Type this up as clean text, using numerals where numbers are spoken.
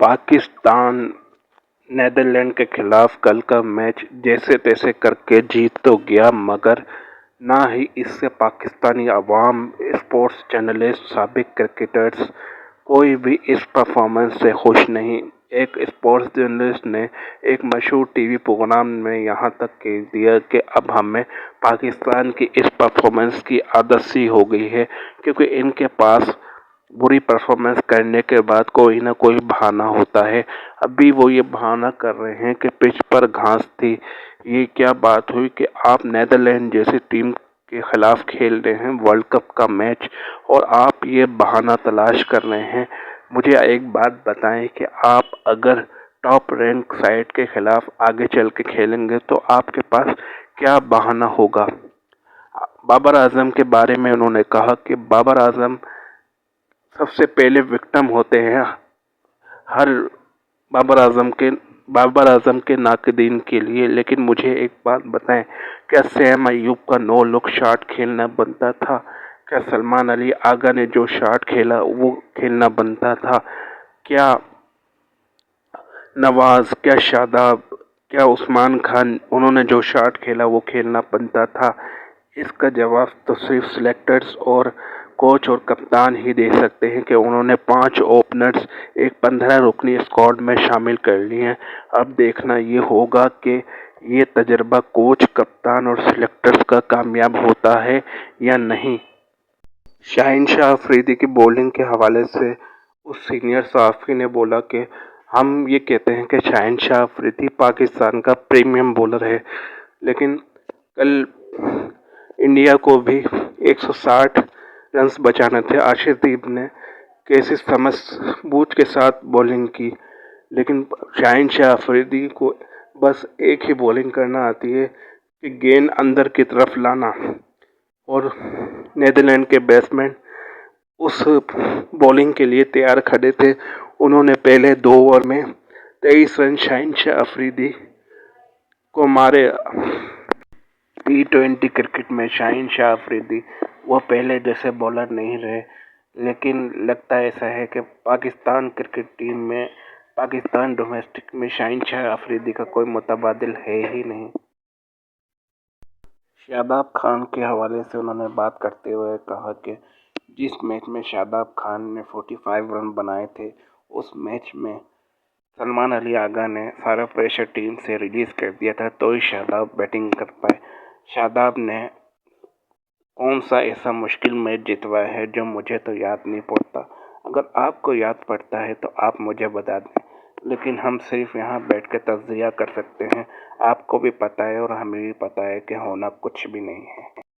Pakistan Netherlands के खिलाफ कल का मैच जैसे तैसे करके जीत तो गया, मगर ना ही इससे पाकिस्तानी अवाम, स्पोर्ट्स जर्नलिस्ट, साबिक क्रिकेटर्स कोई भी इस परफॉर्मेंस से खुश नहीं। एक स्पोर्ट्स जर्नलिस्ट ने एक मशहूर टीवी प्रोग्राम में यहाँ तक कह दिया कि अब हमें पाकिस्तान की इस परफॉर्मेंस की आदत सी हो गई है, क्योंकि इनके पास बुरी परफॉर्मेंस करने के बाद कोई ना कोई बहाना होता है। अभी वो ये बहाना कर रहे हैं कि पिच पर घास थी। ये क्या बात हुई कि आप नीदरलैंड जैसी टीम के खिलाफ खेल रहे हैं वर्ल्ड कप का मैच, और आप ये बहाना तलाश कर रहे हैं। मुझे एक बात बताएं कि आप अगर टॉप रैंक साइड के खिलाफ आगे चल के खेलेंगे तो आपके पास क्या बहाना होगा। बाबर आजम के बारे में उन्होंने कहा कि बाबर आजम सबसे पहले विक्टिम होते हैं हर बाबर आजम के नाकदीन के लिए। लेकिन मुझे एक बात बताएं, क्या सैम अयूब का नो लुक शॉट खेलना बनता था? क्या सलमान अली आगा ने जो शॉट खेला वो खेलना बनता था? क्या नवाज, क्या शादाब, क्या उस्मान खान, उन्होंने जो शॉट खेला वो खेलना बनता था? इसका जवाब तो सिर्फ सिलेक्टर्स और कोच और कप्तान ही दे सकते हैं कि उन्होंने 5 ओपनर्स एक 15 रुकनी स्क्वाड में शामिल कर लिए हैं। अब देखना ये होगा कि ये तजर्बा कोच, कप्तान और सिलेक्टर्स का कामयाब होता है या नहीं। शाहीन शाह अफरीदी की बॉलिंग के हवाले से उस सीनियर सहाफ़ी ने बोला कि हम ये कहते हैं कि शाहीन शाह अफरीदी पाकिस्तान का प्रीमियम बॉलर है, लेकिन कल इंडिया को भी 160 रन्स बचाने थे। आशीर्दीप ने कैसे समझ बूझ के साथ बॉलिंग की, लेकिन शाहीन शाह अफरीदी को बस एक ही बॉलिंग करना आती है कि गेंद अंदर की तरफ लाना, और नीदरलैंड के बैट्समैन उस बॉलिंग के लिए तैयार खड़े थे। उन्होंने पहले 2 ओवर में 23 रन शाहीन शाह अफरीदी को मारे। T20 क्रिकेट में शाहीन शाह अफरीदी वो पहले जैसे बॉलर नहीं रहे, लेकिन लगता ऐसा है कि पाकिस्तान क्रिकेट टीम में, पाकिस्तान डोमेस्टिक में शाहीन शाह अफरीदी का कोई मुतबादिल है ही नहीं। शादाब खान के हवाले से उन्होंने बात करते हुए कहा कि जिस मैच में शादाब खान ने 45 रन बनाए थे, उस मैच में सलमान अली आगा ने सारा प्रेशर टीम से रिलीज़ कर दिया था, तो ही शादाब बैटिंग कर पाए। शादाब ने कौन सा ऐसा मुश्किल मैच जितवाया है जो मुझे तो याद नहीं पड़ता। अगर आपको याद पड़ता है तो आप मुझे बता दें, लेकिन हम सिर्फ यहाँ बैठ के तज्जिया कर सकते हैं। आपको भी पता है और हमें भी पता है कि होना कुछ भी नहीं है।